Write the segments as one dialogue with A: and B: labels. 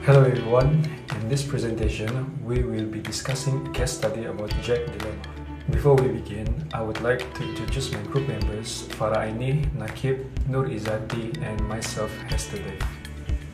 A: Hello everyone, in this presentation we will be discussing a case study about Jack dilemma. Before we begin, I would like to introduce my group members Farah, Aini, Naqib, Izzati and myself Hester Dev.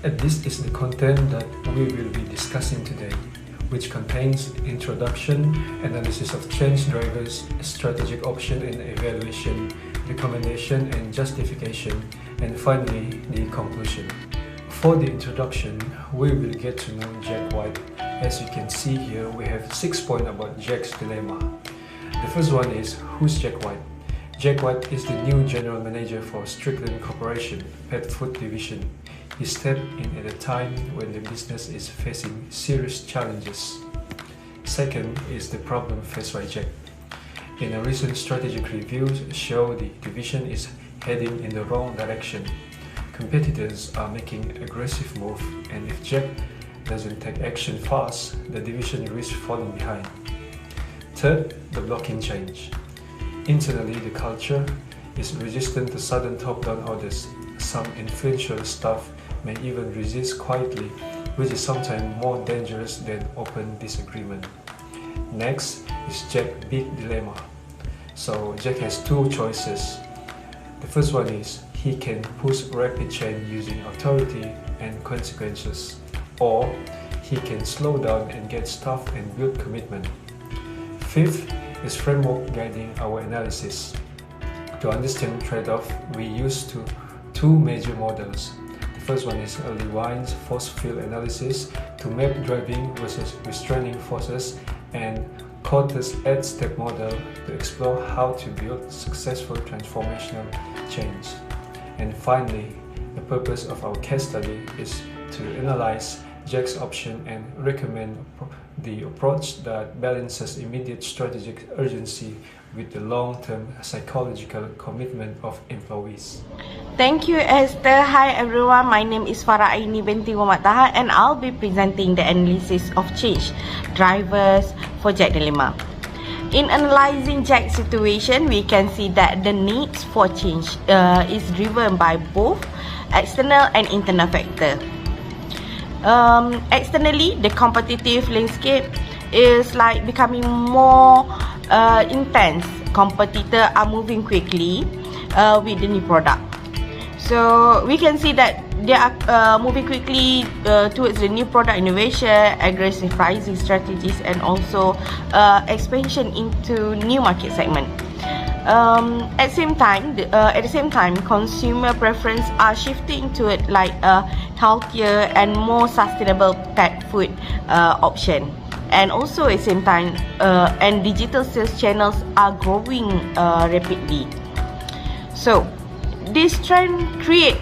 A: And this is the content that we will be discussing today, which contains introduction, analysis of change drivers, strategic option and evaluation, recommendation and justification, and finally the conclusion. For the introduction, we will get to know Jack White. As you can see here, we have 6 points about Jack's dilemma. The first one is, who's Jack White? Jack White is the new general manager for Strickland Corporation, pet food division. He stepped in at a time when the business is facing serious challenges. Second is the problem faced by Jack. In a recent strategic review show the division is heading in the wrong direction. Competitors are making aggressive move, and if Jack doesn't take action fast, the division risks falling behind. Third, the blocking change. Internally, the culture is resistant to sudden top-down orders. Some influential staff may even resist quietly, which is sometimes more dangerous than open disagreement. Next is Jack's big dilemma. So Jack has two choices. The first one is, he can push rapid change using authority and consequences, or he can slow down and get staff and build commitment. Fifth is framework guiding our analysis. To understand trade-off, we use two major models. The first one is early Wine's force field analysis to map driving versus restraining forces, and Cotta's 8-step model to explore how to build successful transformational change. And finally, the purpose of our case study is to analyze Jack's option and recommend the approach that balances immediate strategic urgency with the long-term psychological commitment of employees.
B: Thank you, Esther. Hi everyone, my name is Farah Aini Binti Tahar, and I'll be presenting the analysis of change drivers for Jack dilemma. In analyzing Jack's situation, we can see that the needs for change is driven by both external and internal factors. Externally, the competitive landscape is like becoming more intense. Competitors are moving quickly with the new product. So we can see that they are moving quickly towards the new product innovation, aggressive pricing strategies, and also expansion into new market segment. At the same time, consumer preference are shifting to it like a healthier and more sustainable pet food option. And also at the same time, and digital sales channels are growing rapidly. So this trend create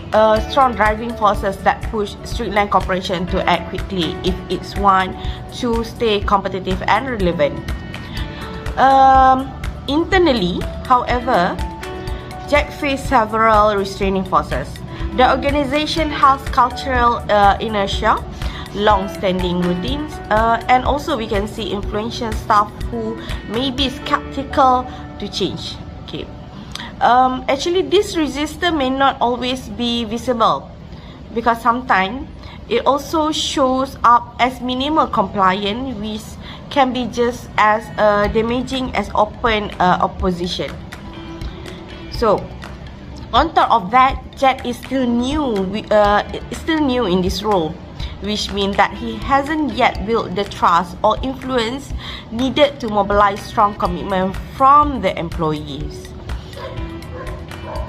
B: strong driving forces that push Strickland Corporation to act quickly if it's want to stay competitive and relevant. Internally, however, Jack faced several restraining forces. The organization has cultural inertia, long-standing routines, and also we can see influential staff who may be skeptical to change. Okay. Actually, this resistance may not always be visible, because sometimes it also shows up as minimal compliance, which can be just as damaging as open opposition. So, on top of that, Jack is still new in this role, which means that he hasn't yet built the trust or influence needed to mobilize strong commitment from the employees.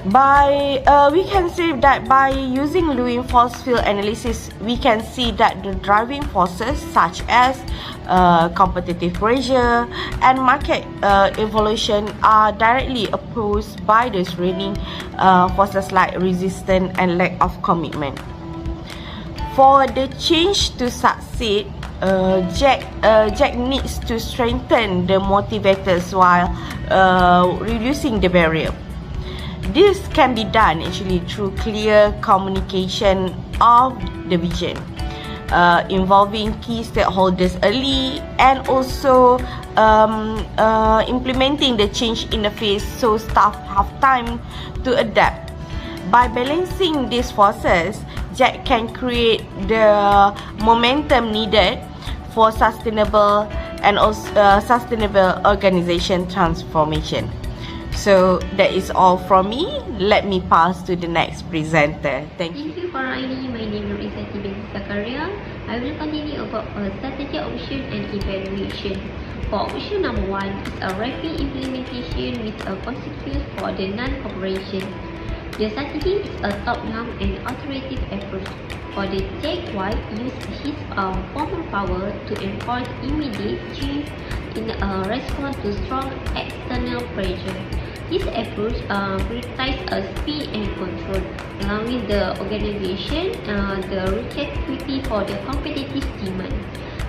B: We can say that by using Lewin force field analysis, we can see that the driving forces such as competitive pressure and market evolution are directly opposed by the restraining forces like resistance and lack of commitment. For the change to succeed, Jack needs to strengthen the motivators while reducing the barrier. This can be done actually through clear communication of the vision, involving key stakeholders early, and also implementing the change interface so staff have time to adapt. By balancing these forces, Jack can create the momentum needed for sustainable and also sustainable organization transformation. So that is all from me. Let me pass to the next presenter. Thank you.
C: Thank you for Aini. My name is Izzati Binti Zakaria. I will continue about strategy option and evaluation. For option number 1 is a rapid implementation with a consequence for the non-cooperation. The strategy is a top-down and authoritative approach. For the Jack White used his formal power to enforce immediate change in response to strong external pressure. This approach prioritizes speed and control, allowing the organization the react quickly for the competitive demand.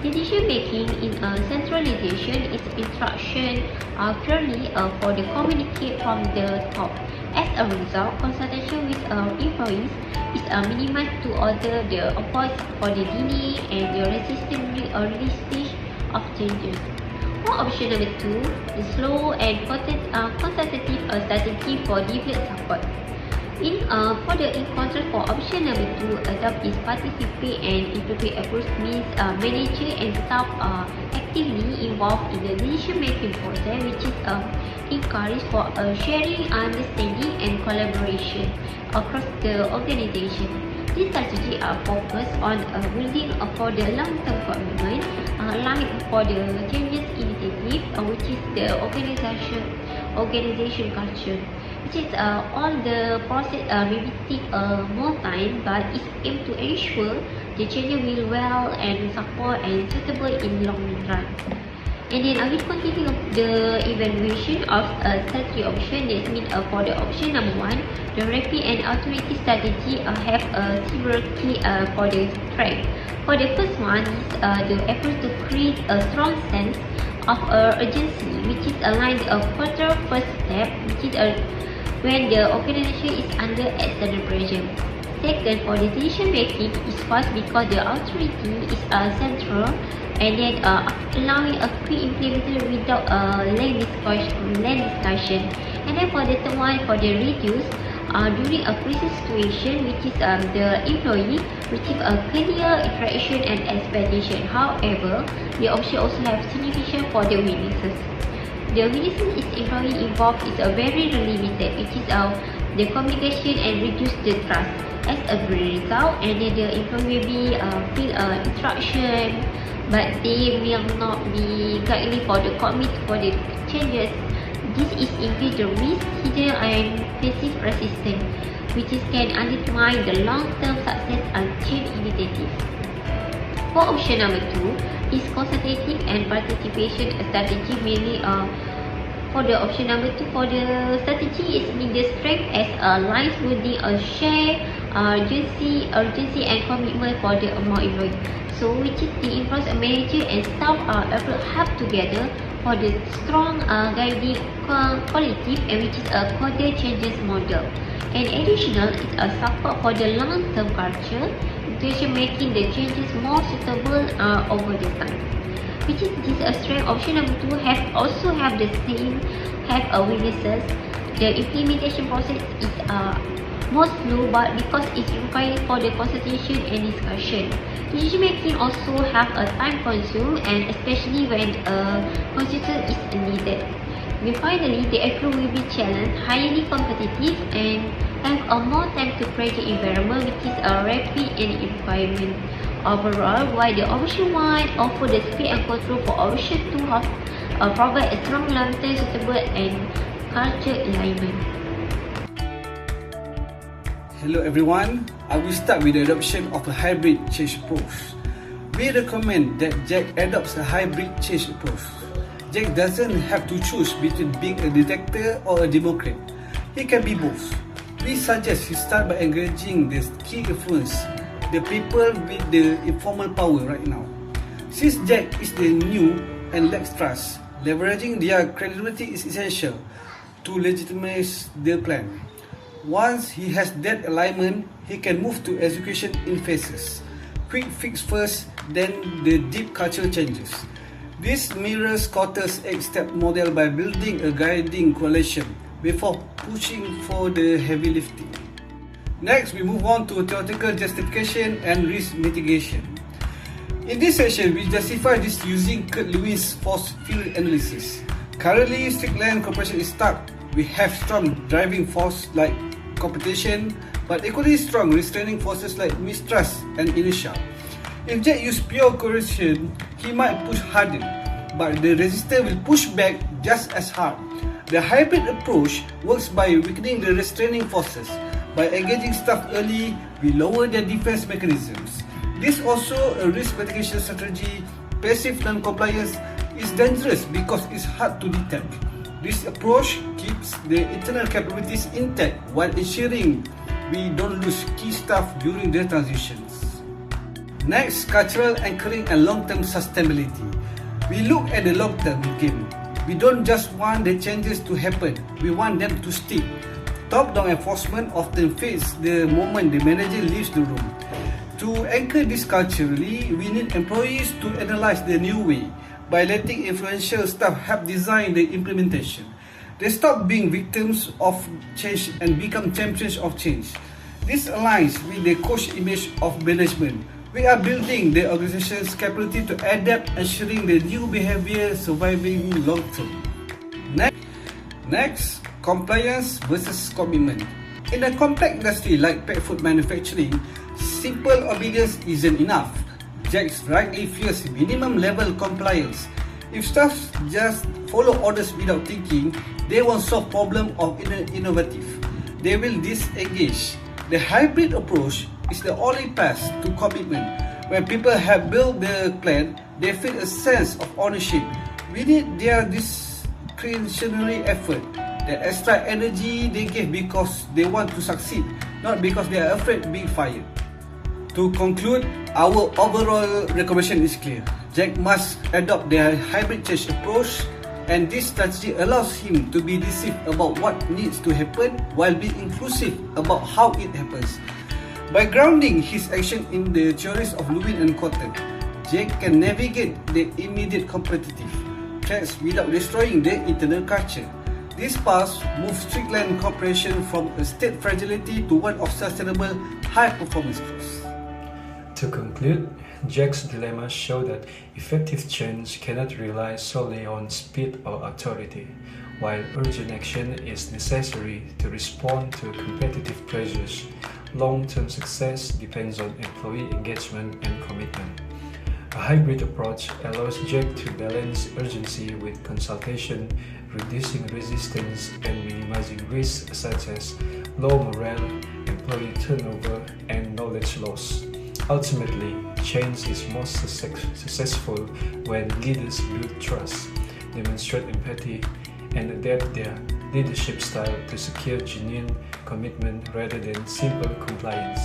C: Decision making in centralization is instruction purely for the communicate from the top. As a result, consultation with employees is minimized to order the avoid for the delay and the resistance during early stage of changes. For option number 2, the slow and consultative strategy for development support. For contrast for option number 2, adopt is participate and integrate approach means manager and staff are actively involved in the decision making process, which is encouraged for sharing, understanding and collaboration across the organization. This strategy are focused on building for the long-term commitment, aligned for the changes initiative, which is the organization culture. Which is all the process maybe take more time, but it's aimed to ensure the change will well and support and suitable in long run. And then I will continue the evaluation of strategy option. That means for the option number 1, the rapid and authoritative strategy have several key for the strength. For the first one is the effort to create a strong sense of urgency, which is aligned a further first step, which is when the organization is under external pressure. Second, for the decision making is fast because the authority is central, and then allowing a quick implementation without length discussion. And then for the third one, for the reduce during a crisis situation, which is the employee receive a clear interaction and expectation. However, the option also have significant for the weaknesses. The weaknesses is employee involved is very limited, which is the communication and reduce the trust. As a result, and then the employee may be feel instruction, but they will not be guided for the commit for the changes. This is increase the risk, hidden and passive resistance, which is can undermine the long-term success and change initiative. For option number 2 is consultative and participation strategy, mainly for the option number 2 for the strategy is mean the strength as lines within a share urgency and commitment for the employee. So which is the influence manager and staff help together for the strong guiding quality, and which is a coded changes model. And additional is a support for the long-term culture, decision making the changes more suitable over the time. Which is this strength. Option number 2 also have the same weaknesses. The implementation process is more slow, but because it's required for the consultation and discussion. Decision making also have a time consume, and especially when a consultation is needed. And finally, the approach will be challenged, highly competitive, and have a more time to project environment, which is a rapid and environment. Overall, while the option 1 offer the speed and control, for option 2 provide a strong long-term suitable and culture alignment.
D: Hello everyone, I will start with the adoption of a hybrid change approach. We recommend that Jack adopts a hybrid change approach. Jack doesn't have to choose between being a dictator or a democrat. He can be both. We suggest he start by engaging the key influence, the people with the informal power right now. Since Jack is the new and lacks trust, leveraging their credibility is essential to legitimize their plan. Once he has that alignment, he can move to execution in phases. Quick fix first, then the deep cultural changes. This mirrors Cotter's 8-step model by building a guiding coalition before pushing for the heavy lifting. Next, we move on to theoretical justification and risk mitigation. In this section, we justify this using Kurt Lewis force field analysis. Currently, strict land cooperation is stuck. We have strong driving force like competition, but equally strong restraining forces like mistrust and inertia. If Jack used pure coercion, he might push harder, but the resistor will push back just as hard. The hybrid approach works by weakening the restraining forces. By engaging staff early, we lower their defense mechanisms. This also a risk mitigation strategy. Passive non-compliance is dangerous because it's hard to detect. This approach keeps the internal capabilities intact while ensuring we don't lose key staff during the transitions. Next, cultural anchoring and long-term sustainability. We look at the long-term game. We don't just want the changes to happen, we want them to stick. Top-down enforcement often fades the moment the manager leaves the room. To anchor this culturally, we need employees to analyze the new way by letting influential staff help design the implementation. They stop being victims of change and become champions of change. This aligns with the coach image of management. We are building the organization's capability to adapt, ensuring the new behavior surviving long term. Next, compliance versus commitment. In a complex industry like pet food manufacturing, simple obedience isn't enough. Jack rightly fears minimum level compliance. If staff just follow orders without thinking, they won't solve problem of innovative. They will disengage. The hybrid approach is the only path to commitment. When people have built the plan, they feel a sense of ownership. We need their discretionary effort, the extra energy they give because they want to succeed, not because they are afraid of being fired. To conclude, our overall recommendation is clear. Jack must adopt the hybrid change approach, and this strategy allows him to be decisive about what needs to happen while being inclusive about how it happens. By grounding his action in the theories of Lewin and Cotton, Jack can navigate the immediate competitive threats without destroying the internal culture. This path moves strict land cooperation from a state fragility to one of sustainable high-performance growth.
A: To conclude, Jack's dilemma show that effective change cannot rely solely on speed or authority, while urgent action is necessary to respond to competitive pressures. Long-term success depends on employee engagement and commitment. A hybrid approach allows Jack to balance urgency with consultation, reducing resistance and minimizing risks such as low morale, employee turnover, and knowledge loss. Ultimately, change is most successful when leaders build trust, demonstrate empathy, and adapt their leadership style to secure genuine commitment rather than simple compliance.